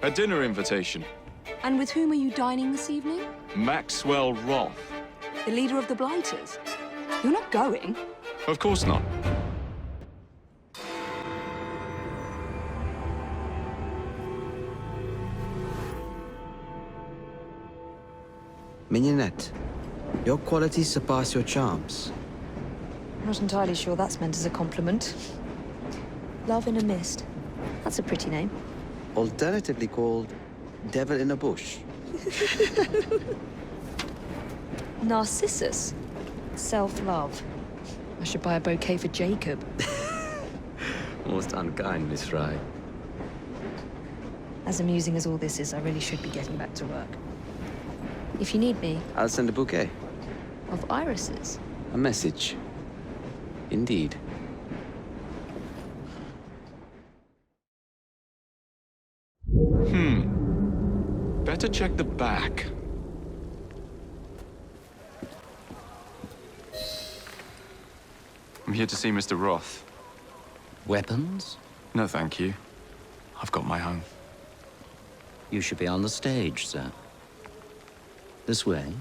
A dinner invitation. And with whom are you dining this evening? Maxwell Roth. The leader of the Blighters. You're not going? Of course not. Mignonette, your qualities surpass your charms. I'm not entirely sure that's meant as a compliment. Love in a Mist. That's a pretty name. Alternatively called Devil in a Bush. Narcissus. Self-love. I should buy a bouquet for Jacob. Most unkind, Miss Fry. As amusing as all this is, I really should be getting back to work. If you need me. I'll send a bouquet. Of irises. A message. Indeed. Better check the back. I'm here to see Mr. Roth. Weapons? No, thank you. I've got my own. You should be on the stage, sir. This way.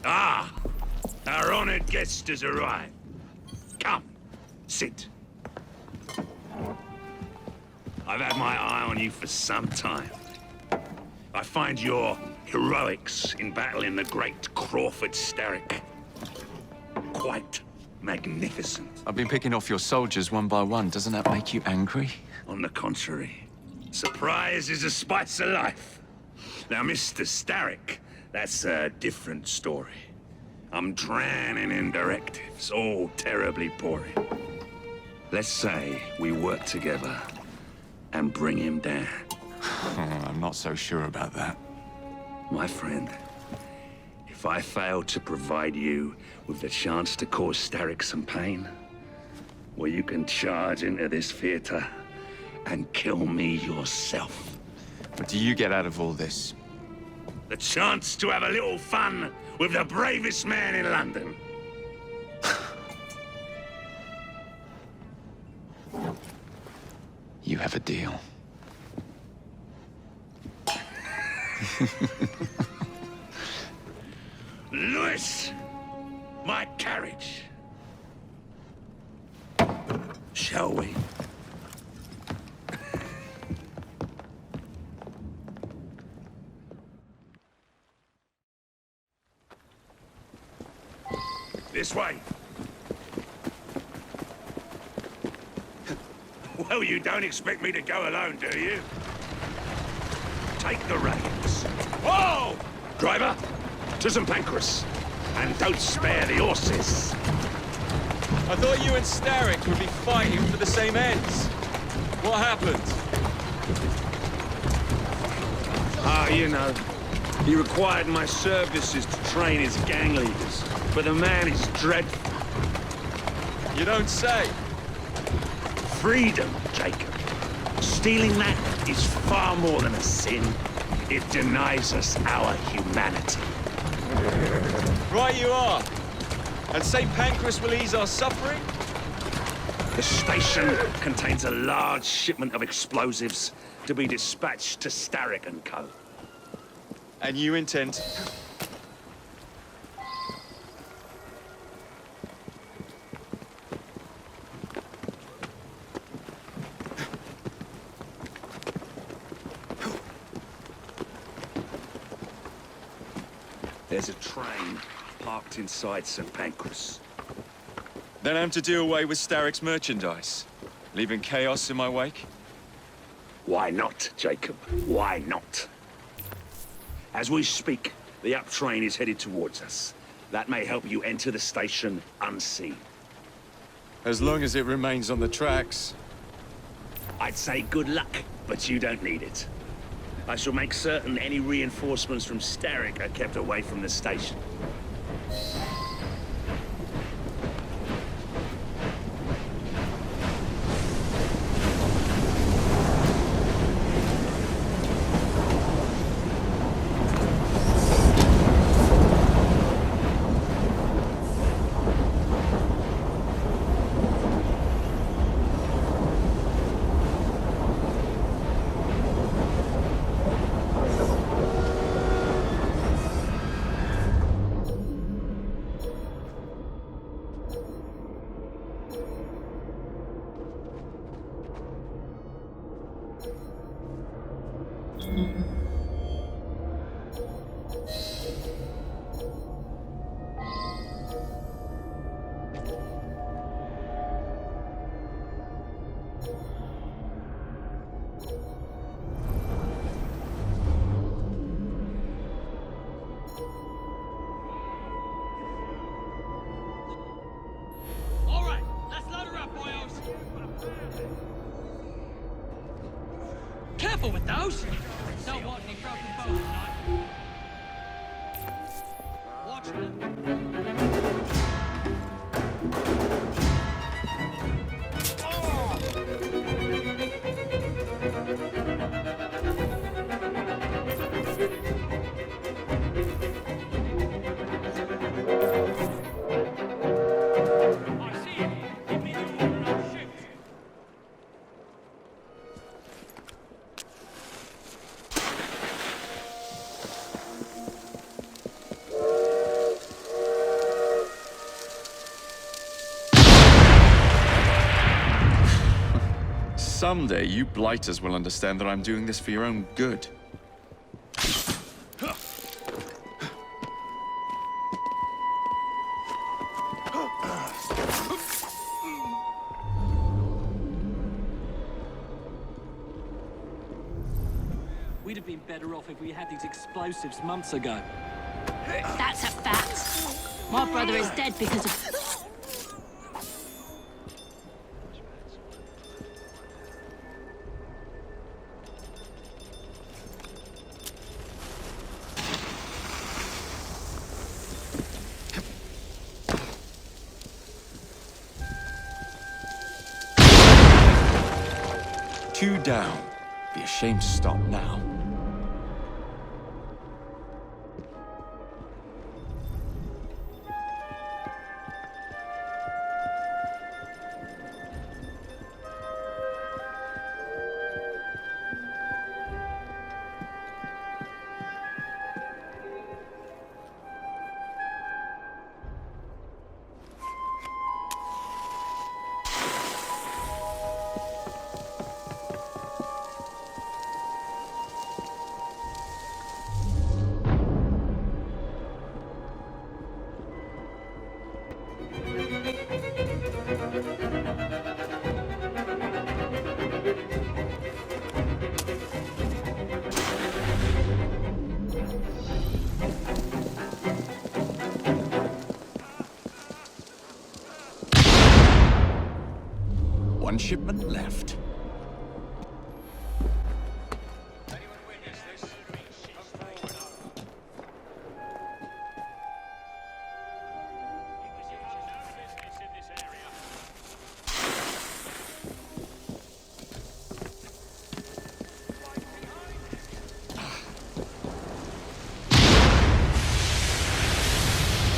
Ah! Our honored guest has arrived. Come, sit. I've had my eye on you for some time. I find your heroics in battling the great Crawford Starrick quite magnificent. I've been picking off your soldiers one by one. Doesn't that make you angry? On the contrary, surprise is a spice of life. Now, Mr. Starrick, that's a different story. I'm drowning in directives, all terribly boring. Let's say we work together and bring him down. I'm not so sure about that. My friend, if I fail to provide you with the chance to cause Starrick some pain, well, you can charge into this theater and kill me yourself. What do you get out of all this? The chance to have a little fun with the bravest man in London. You have a deal. Lewis, my carriage. Shall we? This way. Well, you don't expect me to go alone, do you? Take the reins. Whoa! Driver, to St. Pancras. And don't spare the horses. I thought you and Starrick would be fighting for the same ends. What happened? Ah, you know, he required my services to train his gang leaders. But the man is dreadful. You don't say. Freedom, Jacob. Stealing that is far more than a sin. It denies us our humanity. Right you are. And St. Pancras will ease our suffering? The station contains a large shipment of explosives to be dispatched to Starrick and Co. And you intend... There's a train parked inside St. Pancras. Then I'm to do away with Starrick's merchandise, leaving chaos in my wake? Why not, Jacob? Why not? As we speak, the up train is headed towards us. That may help you enter the station unseen. As long as it remains on the tracks. I'd say good luck, but you don't need it. I shall make certain any reinforcements from Starrick are kept away from the station. Careful with those! Don't want any broken bones tonight. Watch them. I see it. Give me the order and I'll shoot. Someday, you blighters will understand that I'm doing this for your own good. We'd have been better off if we had these explosives months ago. That's a fact. My brother is dead because of... Two down. Be ashamed to stop now. One shipment left.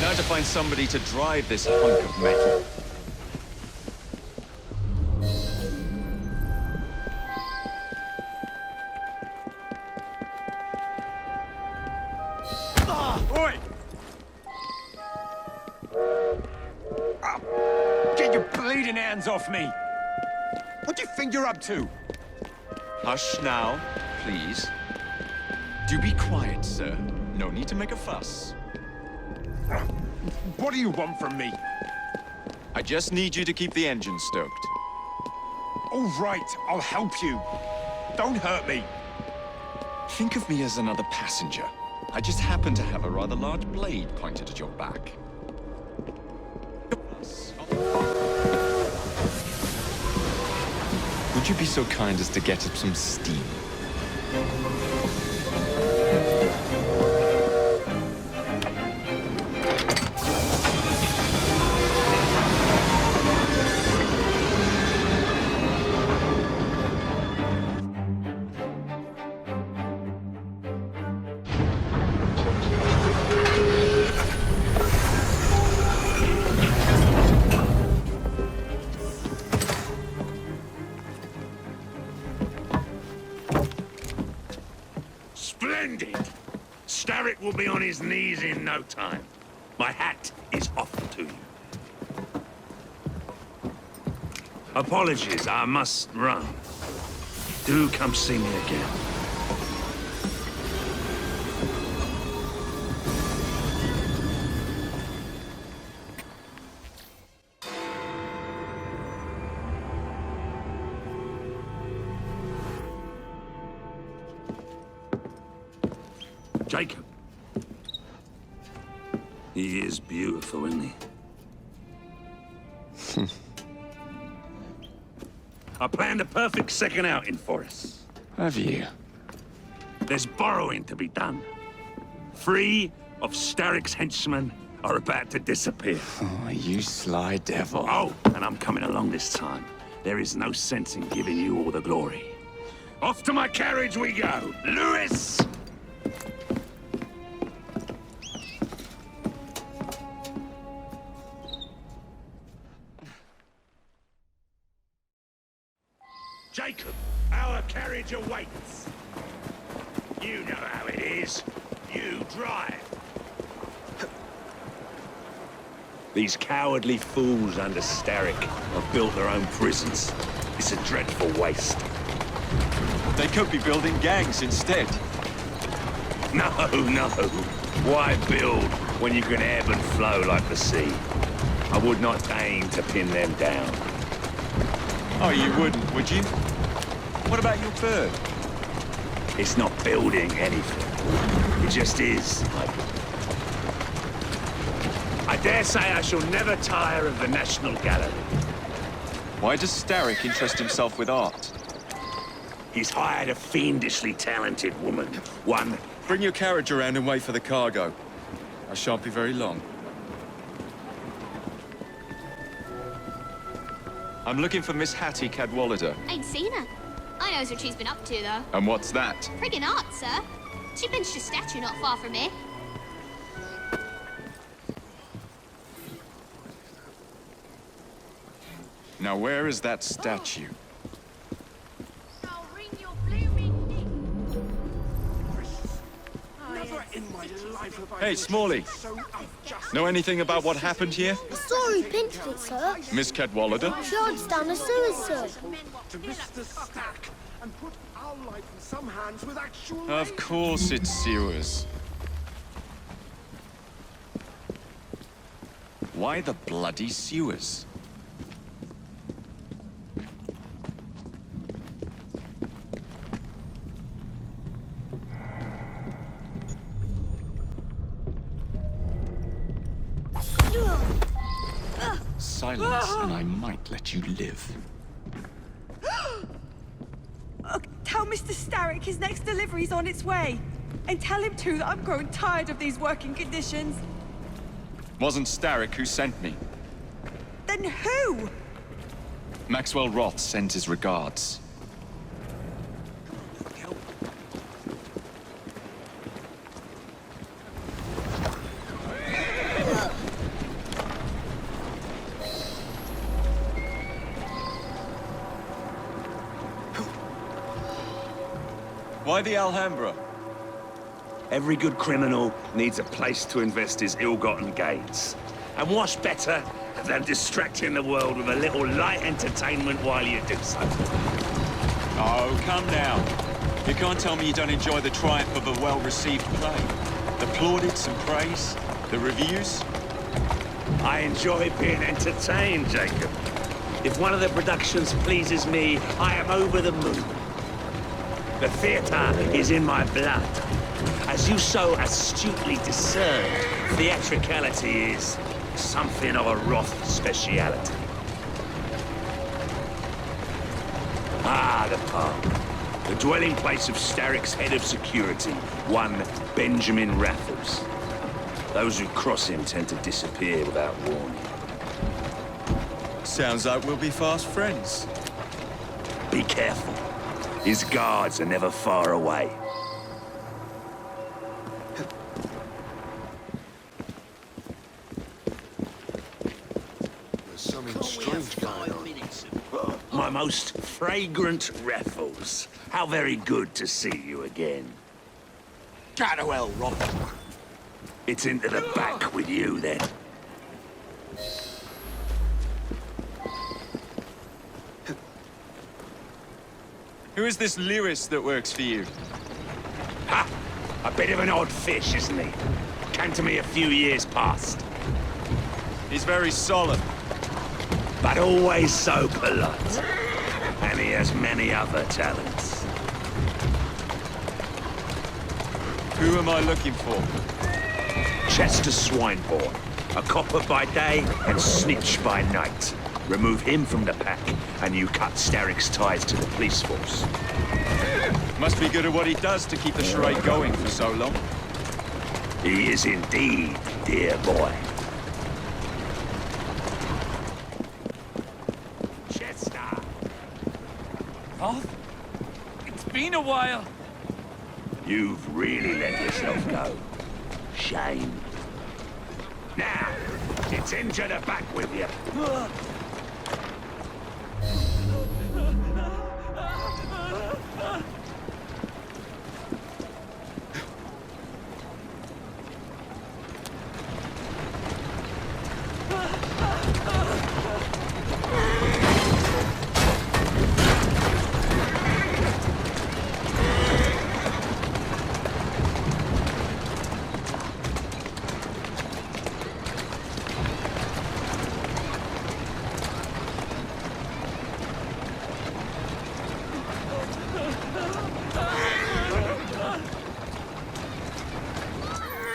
Now to find somebody to drive this hunk of metal. Oi! Get your bleeding hands off me! What do you think you're up to? Hush now, please. Do be quiet, sir. No need to make a fuss. What do you want from me? I just need you to keep the engine stoked. All right, I'll help you. Don't hurt me. Think of me as another passenger. I just happen to have a rather large blade pointed at your back. Would you be so kind as to get up some steam? Starrick will be on his knees in no time. My hat is off to you. Apologies, I must run. Do come see me again. Jacob. He is beautiful, isn't he? I planned a perfect second outing for us. Have you? There's borrowing to be done. 3 of Starrick's henchmen are about to disappear. Oh, you sly devil. Oh, and I'm coming along this time. There is no sense in giving you all the glory. Off to my carriage we go. Lewis! Jacob, our carriage awaits. You know how it is. You drive. These cowardly fools under Starrick have built their own prisons. It's a dreadful waste. They could be building gangs instead. No, no. Why build when you can ebb and flow like the sea? I would not deign to pin them down. Oh, you wouldn't, would you? What about your bird? It's not building anything. It just is. I dare say I shall never tire of the National Gallery. Why does Starrick interest himself with art? He's hired a fiendishly talented woman. One... Bring your carriage around and wait for the cargo. I shan't be very long. I'm looking for Miss Hattie Cadwallader. Ain't seen her. I knows what she's been up to, though. And what's that? Friggin' art, sir. She benched a statue not far from here. Now where is that statue? I'll ring your blooming Hey, Smalley. Know anything about what happened here? I saw who painted it, sir. Miss Cadwallader? Shards down the sewers, sir. To Mr. Stack and put our life in some hands with actual... Of course it's sewers. Why the bloody sewers? Silence, and I might let you live. Tell Mr. Starrick his next delivery's on its way. And tell him, too, that I'm growing tired of these working conditions. Wasn't Starrick who sent me. Then who? Maxwell Roth sends his regards. Why the Alhambra? Every good criminal needs a place to invest his ill-gotten gains. And what's better than distracting the world with a little light entertainment while you do so? Oh, come now. You can't tell me you don't enjoy the triumph of a well-received play. The plaudits and praise, the reviews. I enjoy being entertained, Jacob. If one of the productions pleases me, I am over the moon. The theatre is in my blood. As you so astutely discern, theatricality is something of a Roth speciality. Ah, the park. The dwelling place of Starrick's head of security, one Benjamin Raffles. Those who cross him tend to disappear without warning. Sounds like we'll be fast friends. Be careful. His guards are never far away. There's something strange going on. My most fragrant Raffles. How very good to see you again. Catwell, Roth. It's into the back with you, then. Who is this Lewis that works for you? Ha! A bit of an odd fish, isn't he? Came to me a few years past. He's very solemn. But always so polite. And he has many other talents. Who am I looking for? Chester Swinebourne. A copper by day and snitch by night. Remove him from the pack, and you cut Starrick's ties to the police force. Must be good at what he does to keep the charade going for so long. He is indeed, dear boy. Chester! Roth? It's been a while. You've really let yourself go. Shame. Now, it's into the back with you.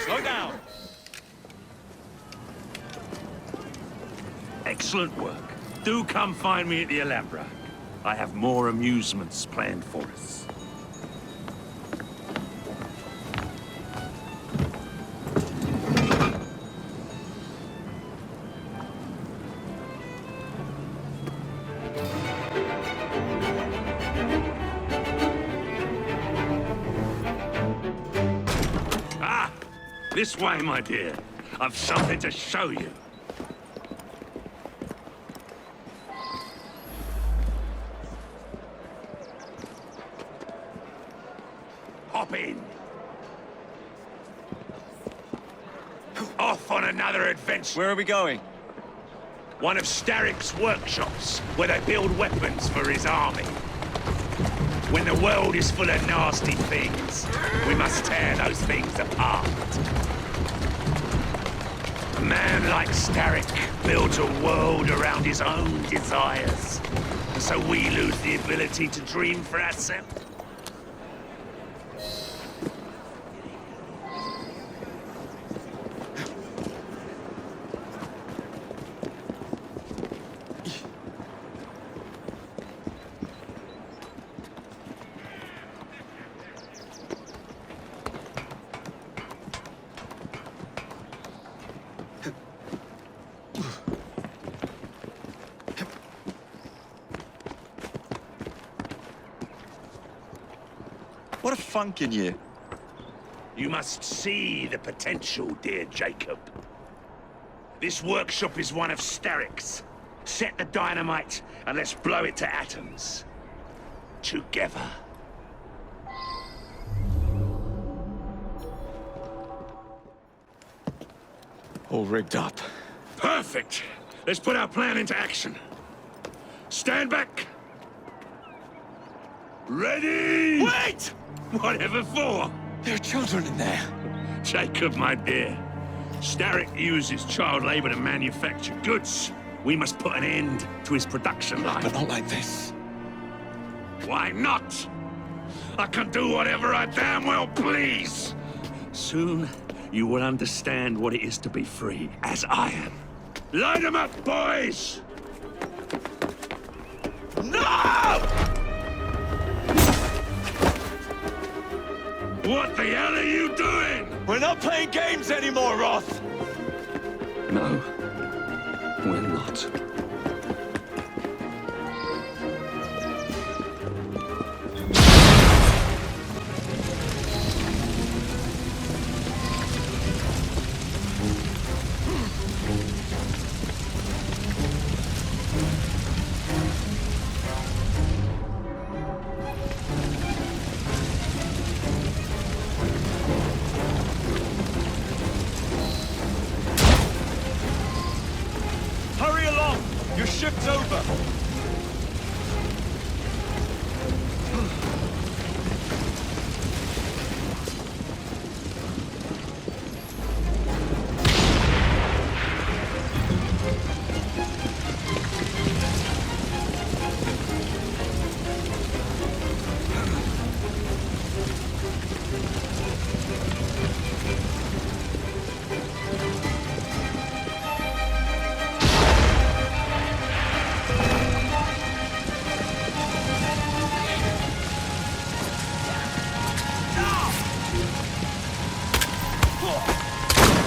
Slow down. Excellent work. Do come find me at the Alhambra. I have more amusements planned for us. Ah! This way, my dear. I've something to show you. Hop in. Off on another adventure. Where are we going? One of Starrick's workshops, where they build weapons for his army. When the world is full of nasty things, we must tear those things apart. A man like Starrick builds a world around his own desires. And so we lose the ability to dream for ourselves. What a funk in you. You must see the potential, dear Jacob. This workshop is one of Starrick's. Set the dynamite and let's blow it to atoms. Together. All rigged up. Perfect. Let's put our plan into action. Stand back. Ready? Wait! Whatever for? There are children in there. Jacob, my dear. Starrick uses child labor to manufacture goods. We must put an end to his production line. But not like this. Why not? I can do whatever I damn well please. Soon, you will understand what it is to be free, as I am. Light them up, boys! No! What the hell are you doing? We're not playing games anymore, Roth! No, we're not. shift's over!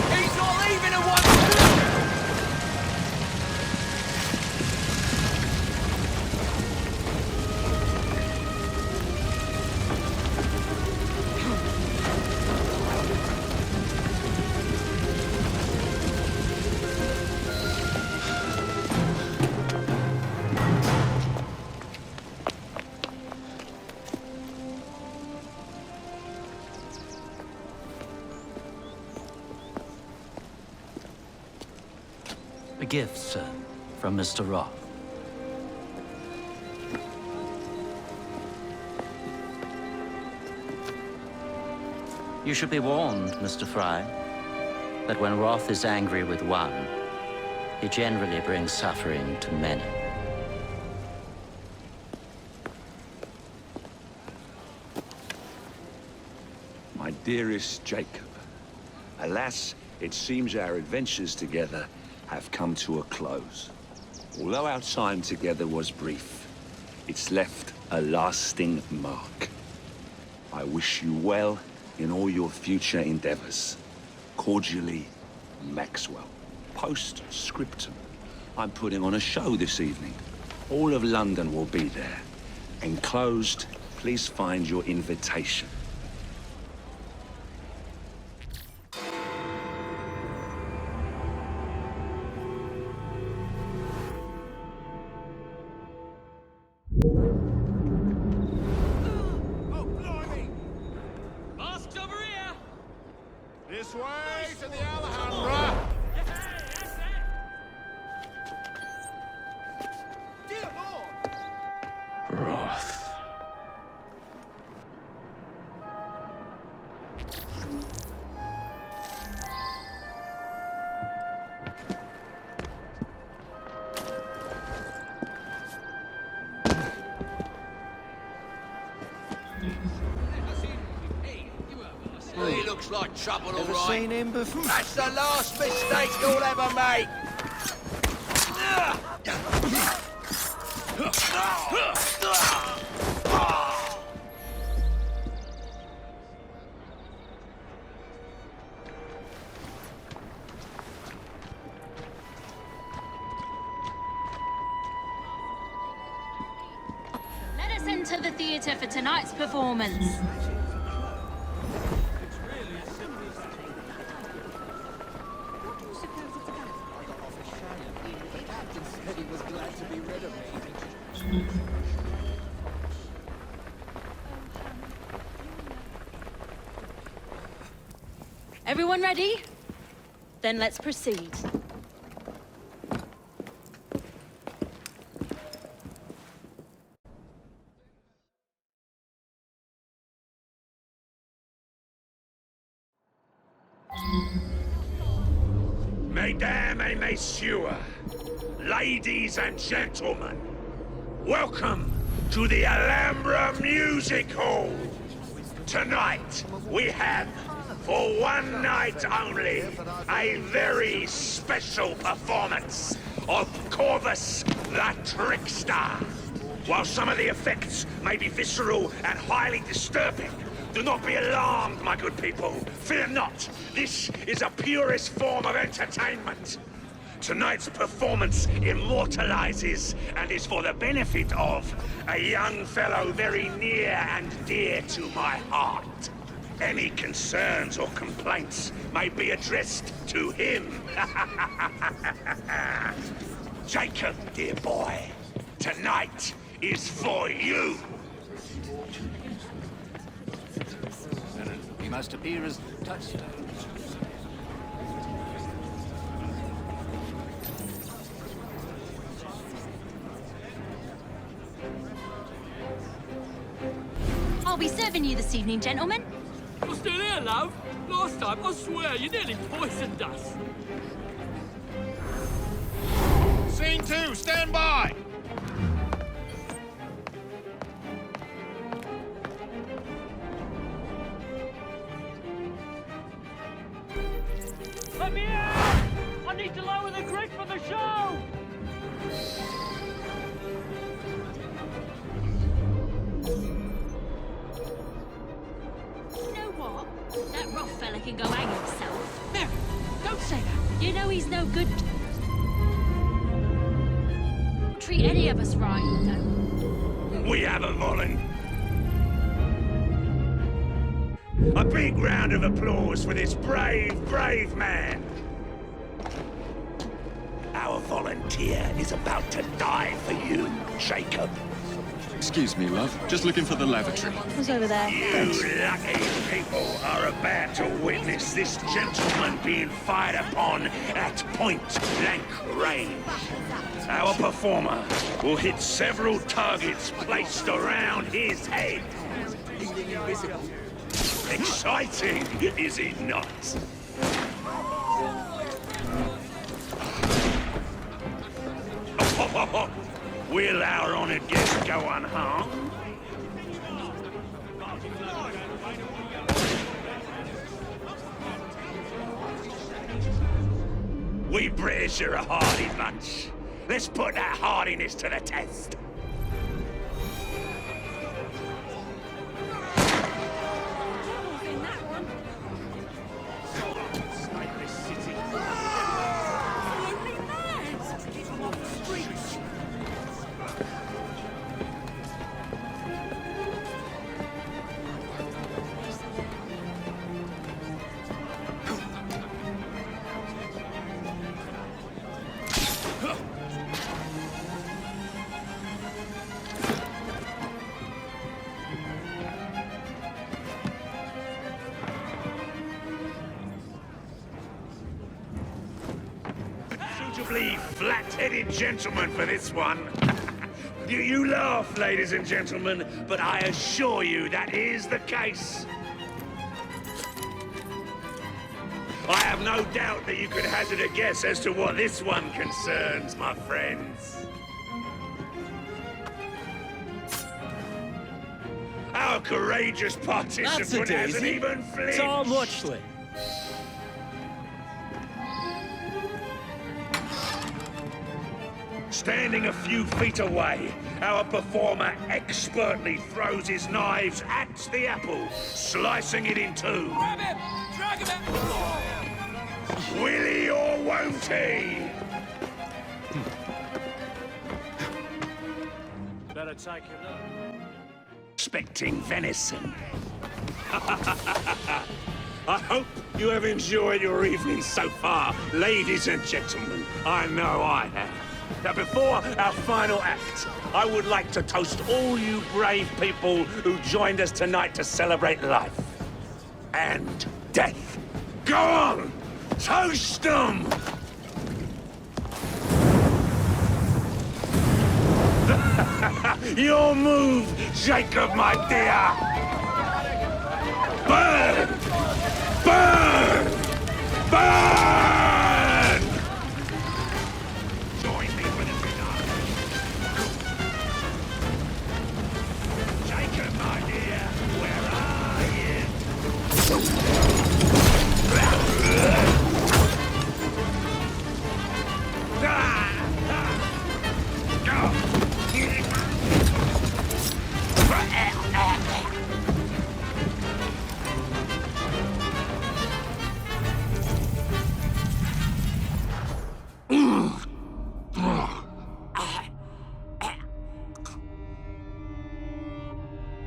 He's not leaving at once! A gift, sir, from Mr. Roth. You should be warned, Mr. Fry, that when Roth is angry with one, he generally brings suffering to many. My dearest Jacob, alas, it seems our adventures together have come to a close. Although our time together was brief, it's left a lasting mark. I wish you well in all your future endeavors. Cordially, Maxwell. Postscriptum. I'm putting on a show this evening. All of London will be there. Enclosed, please find your invitation. Masks over here! This way to the Alhambra! Dear Lord! Roth. He looks like trouble, all Ever right. seen him before? That's the last mistake you'll ever make! Let us enter the theatre for tonight's performance. Everyone ready? Then let's proceed. Mesdames et messieurs, ladies and gentlemen, welcome to the Alhambra Music Hall. Tonight, we have, for one night only, a very special performance of Corvus the Trickster. While some of the effects may be visceral and highly disturbing, do not be alarmed, my good people. Fear not. This is a purest form of entertainment. Tonight's performance immortalizes and is for the benefit of a young fellow very near and dear to my heart. Any concerns or complaints may be addressed to him. Jacob, dear boy, tonight is for you. He must appear as touchstones. I'll be serving you this evening, gentlemen. You're still here, love? Last time, I swear, you nearly poisoned us. Scene 2, stand by! Let me out! I need to lower the grid for the show! You know what? That rough fella can go hang himself. Mary, don't say that. You know he's no good. Treat any of us right, no. We have a volunteer. A big round of applause for this brave, brave man. Our volunteer is about to die for you, Jacob. Excuse me, love. Just looking for the lavatory. Who's over there? You lucky people are about to witness this gentleman being fired upon at point-blank range. Our performer will hit several targets placed around his head. Exciting, is it not? Will our honored guest go unharmed? We British are a hardy bunch. Let's put that hardiness to the test. Flat-headed gentleman for this one. You laugh, ladies and gentlemen, but I assure you that is the case. I have no doubt that you could hazard a guess as to what this one concerns, my friends. Our courageous participant hasn't even flinched. Tom Watchley. Standing a few feet away, our performer expertly throws his knives at the apple, slicing it in two. Grab him! Drag him out! Will he or won't he? Better take a look. Expecting venison. I hope you have enjoyed your evening so far, ladies and gentlemen. I know I have. Now, before our final act, I would like to toast all you brave people who joined us tonight to celebrate life and death. Go on! Toast them! Your move, Jacob, my dear! Burn! Burn! Burn! Join me for the finale. Jacob, my dear, where are you?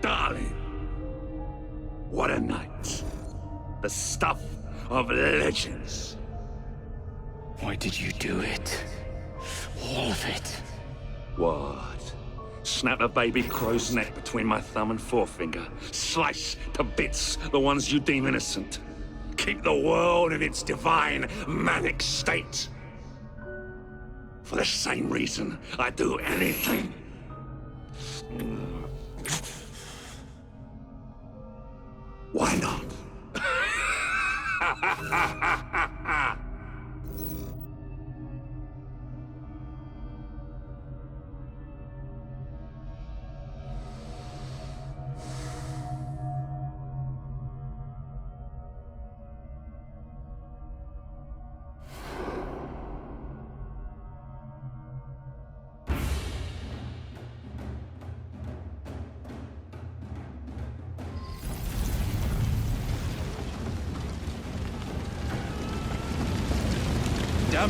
Darling, what a night. The stuff of legends. Why did you do it? All of it. What? Snap a baby crow's neck between my thumb and forefinger. Slice to bits the ones you deem innocent. Keep the world in its divine, manic state. For the same reason, I'd do anything. Damn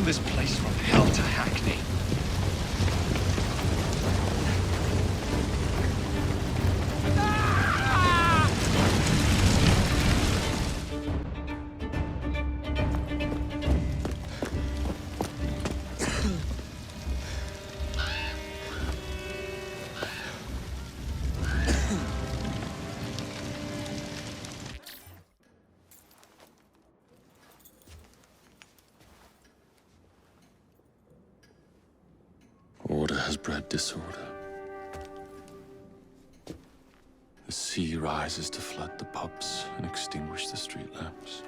this place from hell to Hackney. Order has bred disorder. The sea rises to flood the pubs and extinguish the street lamps.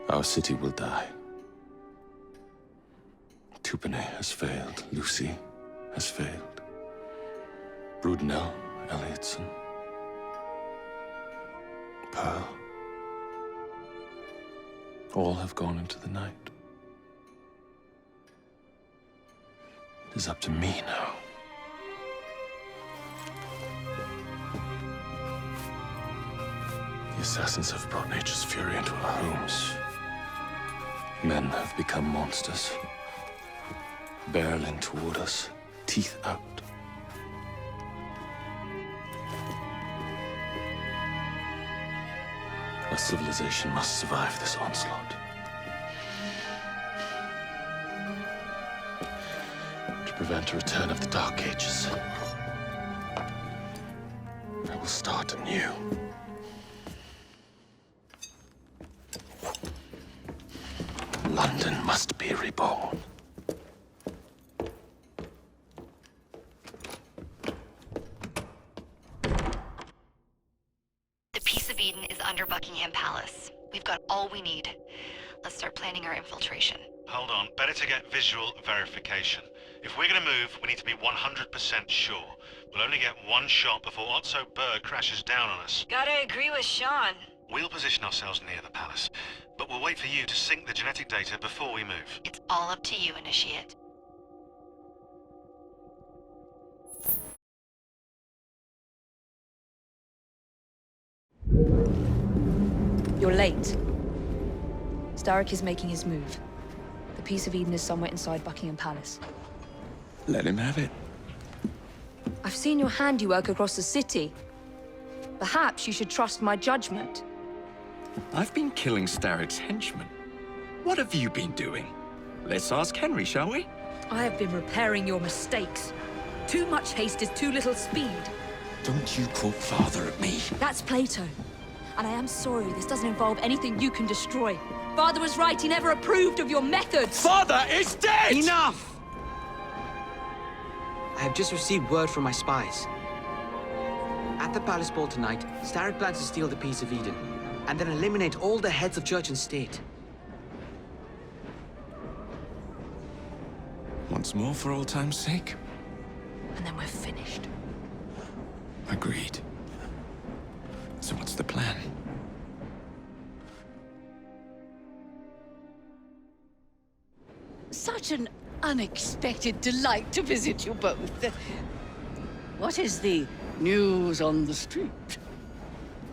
Our city will die. Tupene has failed. Lucy has failed. Brudenell, Elliotson, Pearl. All have gone into the night. It is up to me now. The assassins have brought nature's fury into our homes. Men have become monsters, barreling toward us, teeth out. Our civilization must survive this onslaught. To prevent a return of the Dark Ages, I will start anew. London must be reborn. The Peace of Eden is under Buckingham Palace. We've got all we need. Let's start planning our infiltration. Hold on, better to get visual verification. If we're gonna move, we need to be 100% sure. We'll only get one shot before Otso Berg crashes down on us. Gotta agree with Sean. We'll position ourselves near the palace, but we'll wait for you to sync the genetic data before we move. It's all up to you, Initiate. You're late. Starrick is making his move. The Peace of Eden is somewhere inside Buckingham Palace. Let him have it. I've seen your handiwork across the city. Perhaps you should trust my judgment. I've been killing Starrick's henchmen. What have you been doing? Let's ask Henry, shall we? I have been repairing your mistakes. Too much haste is too little speed. Don't you call father at me. That's Plato. And I am sorry this doesn't involve anything you can destroy. Father was right, he never approved of your methods. Father is dead! Enough! I have just received word from my spies. At the palace ball tonight, Starrick plans to steal the Peace of Eden, and then eliminate all the heads of church and state. Once more for old time's sake. And then we're finished. Agreed. So what's the plan? Such an unexpected delight to visit you both. What is the news on the street?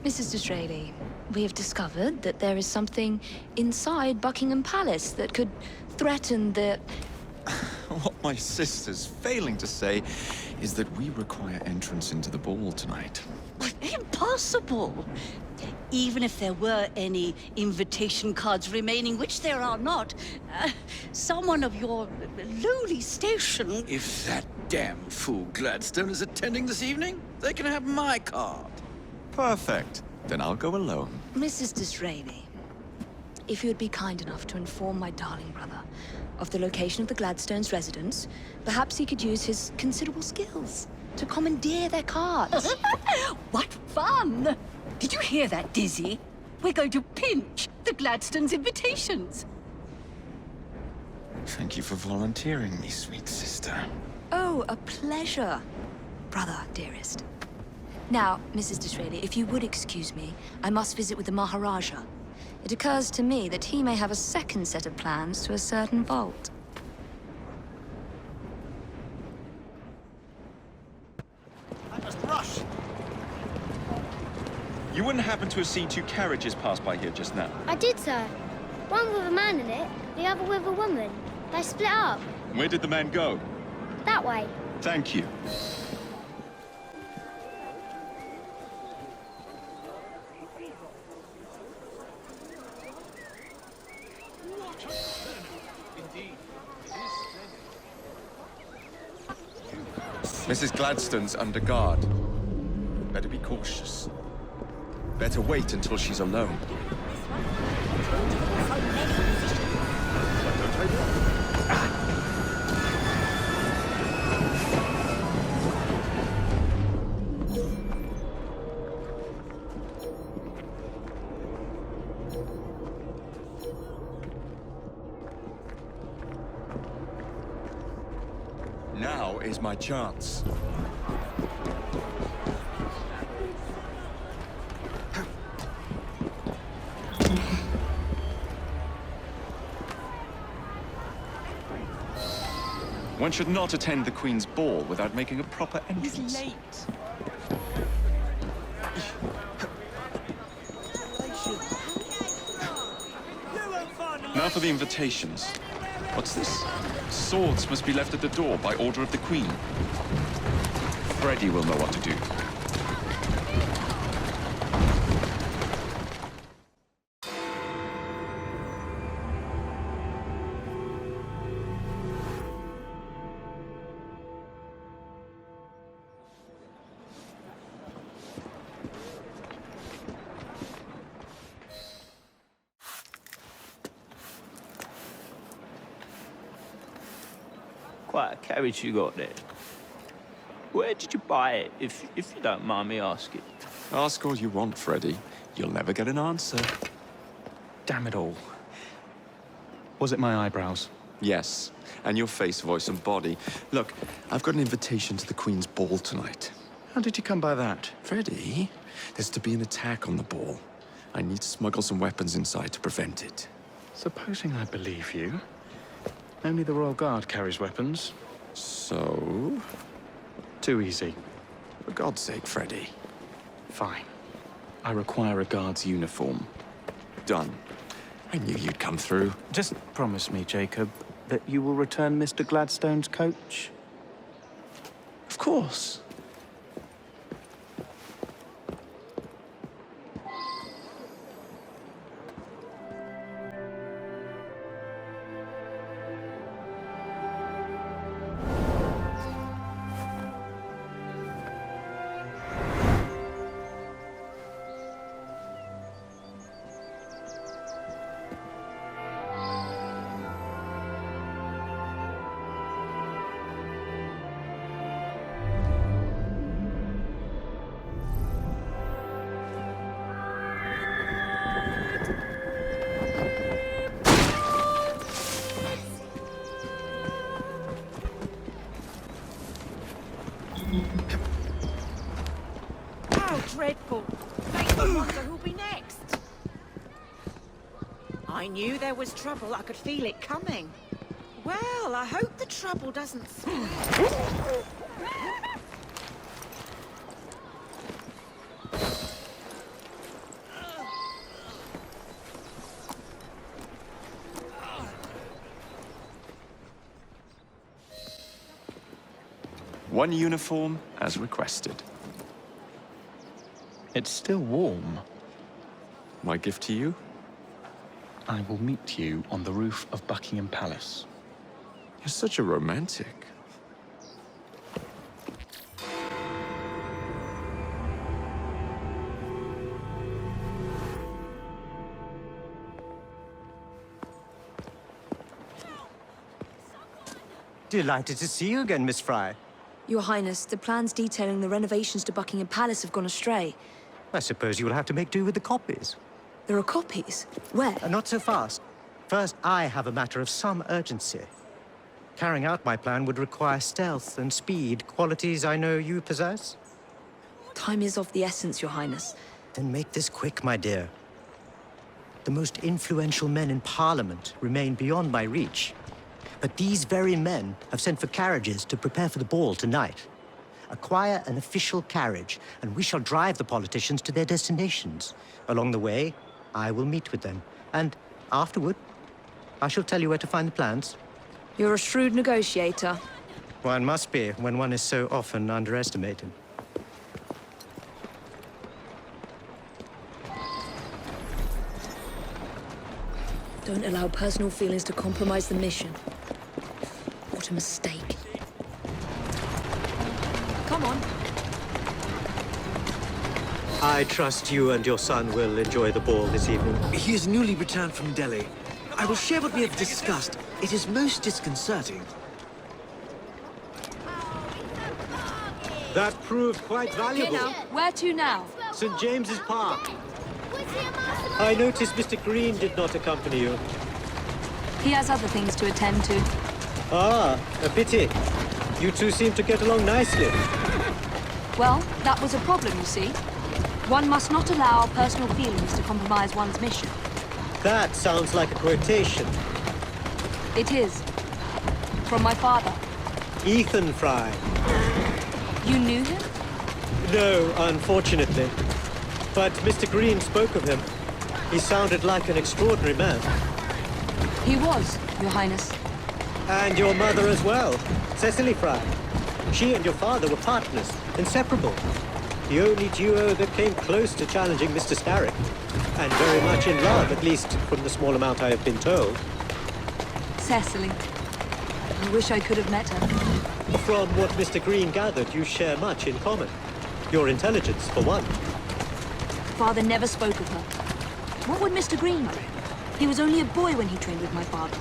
Mrs. Disraeli, we have discovered that there is something inside Buckingham Palace that could threaten the... What my sister's failing to say is that we require entrance into the ball tonight. Impossible! Even if there were any invitation cards remaining, which there are not, someone of your lowly station... If that damn fool Gladstone is attending this evening, they can have my card. Perfect. Then I'll go alone. Mrs. Disraeli, if you would be kind enough to inform my darling brother of the location of the Gladstones' residence, perhaps he could use his considerable skills to commandeer their cards. What fun! Did you hear that, Dizzy? We're going to pinch the Gladstones' invitations. Thank you for volunteering me, sweet sister. Oh, a pleasure, brother, dearest. Now, Mrs. Disraeli, if you would excuse me, I must visit with the Maharaja. It occurs to me that he may have a second set of plans to a certain vault. I must rush! You wouldn't happen to have seen two carriages pass by here just now? I did, sir. One with a man in it, the other with a woman. They split up. Where did the man go? That way. Thank you. Mrs. Gladstone's under guard. Better be cautious. Better wait until she's alone. Now is my chance. One should not attend the Queen's ball without making a proper entrance. He's late. Now for the invitations. What's this? Swords must be left at the door by order of the Queen. Freddy will know what to do. Quite a carriage you got there. Where did you buy it, if you don't mind me asking? Ask all you want, Freddy. You'll never get an answer. Damn it all. Was it my eyebrows? Yes, and your face, voice, and body. Look, I've got an invitation to the Queen's ball tonight. How did you come by that? Freddy, there's to be an attack on the ball. I need to smuggle some weapons inside to prevent it. Supposing I believe you. Only the Royal Guard carries weapons. So? Too easy. For God's sake, Freddy. Fine. I require a guard's uniform. Done. I knew you'd come through. Just promise me, Jacob, that you will return Mr. Gladstone's coach. Of course. How dreadful! Makes me wonder who'll be next. I knew there was trouble. I could feel it coming. Well, I hope the trouble doesn't spread. One uniform, as requested. It's still warm. My gift to you? I will meet you on the roof of Buckingham Palace. You're such a romantic. Delighted to see you again, Miss Fry. Your Highness, the plans detailing the renovations to Buckingham Palace have gone astray. I suppose you will have to make do with the copies. There are copies? Where? Not so fast. First, I have a matter of some urgency. Carrying out my plan would require stealth and speed, qualities I know you possess. Time is of the essence, Your Highness. Then make this quick, my dear. The most influential men in Parliament remain beyond my reach. But these very men have sent for carriages to prepare for the ball tonight. Acquire an official carriage, and we shall drive the politicians to their destinations. Along the way, I will meet with them, and afterward, I shall tell you where to find the plans. You're a shrewd negotiator. One must be when one is so often underestimated. Don't allow personal feelings to compromise the mission. What a mistake. Come on. I trust you and your son will enjoy the ball this evening. He is newly returned from Delhi. I will share what we have discussed. It is most disconcerting. That proved quite valuable. Where to now? St. James's Park. I noticed Mr. Green did not accompany you. He has other things to attend to. Ah, a pity. You two seem to get along nicely. Well, that was a problem, you see. One must not allow personal feelings to compromise one's mission. That sounds like a quotation. It is. From my father. Ethan Fry. You knew him? No, unfortunately. But Mr. Green spoke of him. He sounded like an extraordinary man. He was, Your Highness. And your mother as well, Cecily Fry. She and your father were partners, inseparable. The only duo that came close to challenging Mr. Starrick. And very much in love, at least from the small amount I have been told. Cecily. I wish I could have met her. From what Mr. Green gathered, you share much in common. Your intelligence, for one. Father never spoke of her. What would Mr. Green do? He was only a boy when he trained with my father.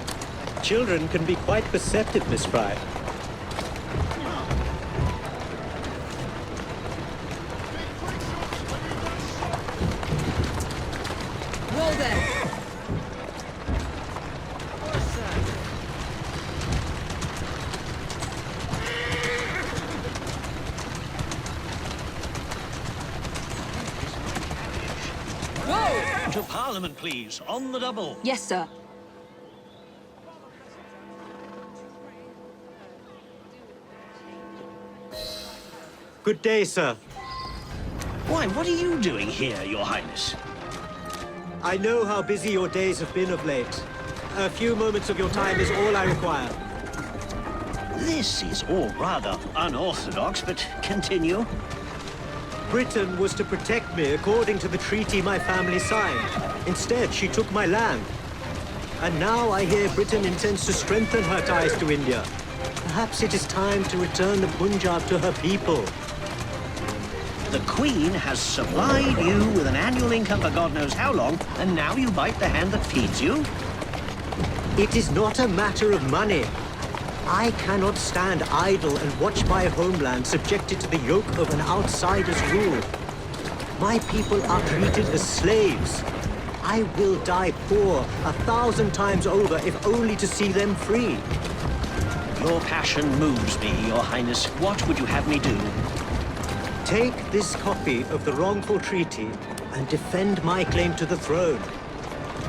Children can be quite perceptive, Miss Fry. Well then. To Parliament, please. On the double. Yes, sir. Good day, sir. Why, what are you doing here, Your Highness? I know how busy your days have been of late. A few moments of your time is all I require. This is all rather unorthodox, but continue. Britain was to protect me according to the treaty my family signed. Instead, she took my land. And now I hear Britain intends to strengthen her ties to India. Perhaps it is time to return the Punjab to her people. The Queen has supplied you with an annual income for God knows how long, and now you bite the hand that feeds you? It is not a matter of money. I cannot stand idle and watch my homeland subjected to the yoke of an outsider's rule. My people are treated as slaves. I will die poor 1,000 times over if only to see them free. Your passion moves me, Your Highness. What would you have me do? Take this copy of the wrongful treaty and defend my claim to the throne.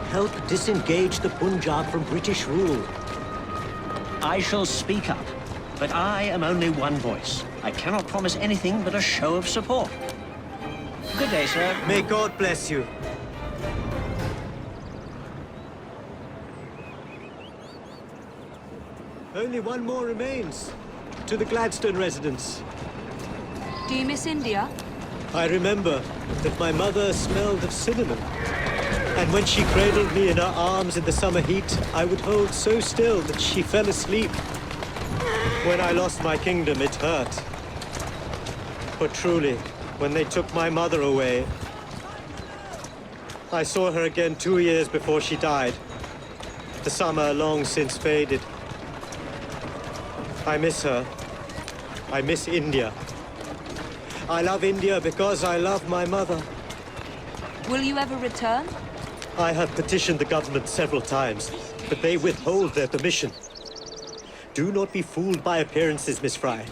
Help disengage the Punjab from British rule. I shall speak up, but I am only one voice. I cannot promise anything but a show of support. Good day, sir. May God bless you. Only one more remains. To the Gladstone residence. Do you miss India? I remember that my mother smelled of cinnamon. And when she cradled me in her arms in the summer heat, I would hold so still that she fell asleep. When I lost my kingdom, it hurt. But truly, when they took my mother away, I saw her again 2 years before she died. The summer long since faded. I miss her. I miss India. I love India because I love my mother. Will you ever return? I have petitioned the government several times, but they withhold their permission. Do not be fooled by appearances, Miss Fry.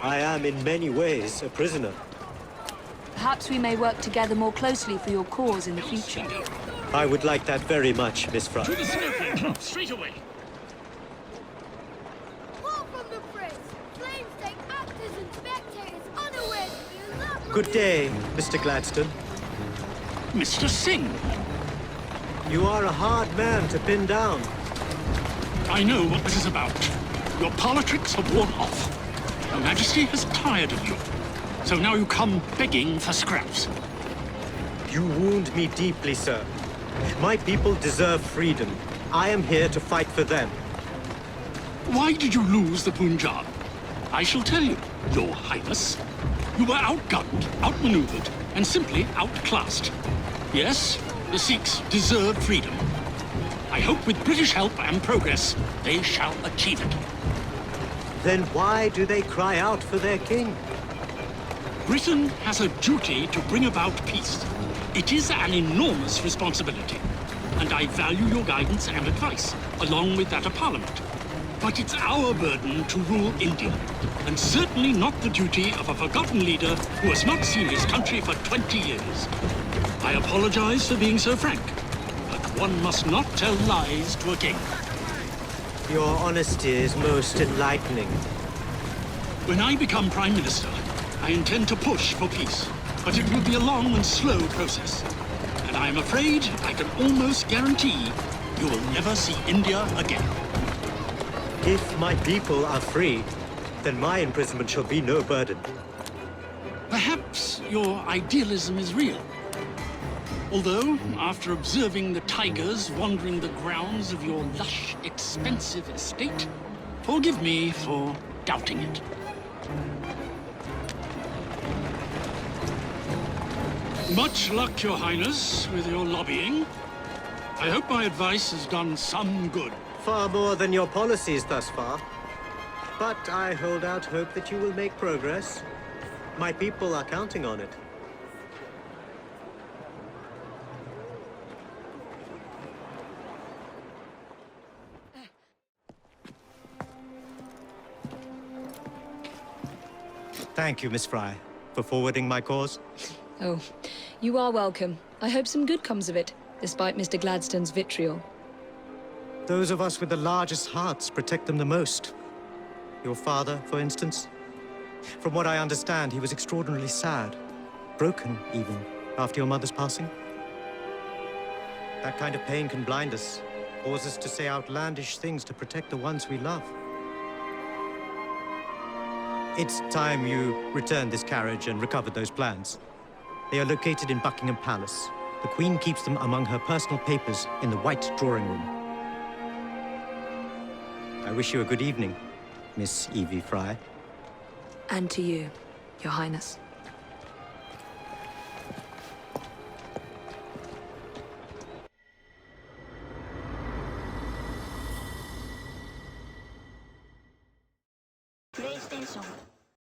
I am in many ways a prisoner. Perhaps we may work together more closely for your cause in the future. I would like that very much, Miss Fry. Straight away. Good day, Mr. Gladstone. Mr. Singh. You are a hard man to pin down. I know what this is about. Your politics have worn off. Her Majesty has tired of you. So now you come begging for scraps. You wound me deeply, sir. My people deserve freedom. I am here to fight for them. Why did you lose the Punjab? I shall tell you, Your Highness. You were outgunned, outmaneuvered, and simply outclassed. Yes, the Sikhs deserve freedom. I hope with British help and progress, they shall achieve it. Then why do they cry out for their king? Britain has a duty to bring about peace. It is an enormous responsibility, and I value your guidance and advice, along with that of Parliament. But it's our burden to rule India, and certainly not the duty of a forgotten leader who has not seen his country for 20 years. I apologize for being so frank, but one must not tell lies to a king. Your honesty is most enlightening. When I become Prime Minister, I intend to push for peace, but it will be a long and slow process. And I am afraid I can almost guarantee you will never see India again. If my people are free, then my imprisonment shall be no burden. Perhaps your idealism is real. Although, after observing the tigers wandering the grounds of your lush, expensive estate, forgive me for doubting it. Much luck, Your Highness, with your lobbying. I hope my advice has done some good. Far more than your policies thus far. But I hold out hope that you will make progress. My people are counting on it. Thank you, Miss Fry, for forwarding my cause. Oh, you are welcome. I hope some good comes of it, despite Mr. Gladstone's vitriol. Those of us with the largest hearts protect them the most. Your father, for instance. From what I understand, he was extraordinarily sad. Broken, even, after your mother's passing. That kind of pain can blind us, cause us to say outlandish things to protect the ones we love. It's time you returned this carriage and recovered those plans. They are located in Buckingham Palace. The Queen keeps them among her personal papers in the White Drawing Room. I wish you a good evening, Miss Evie Fry. And to you, Your Highness. PlayStation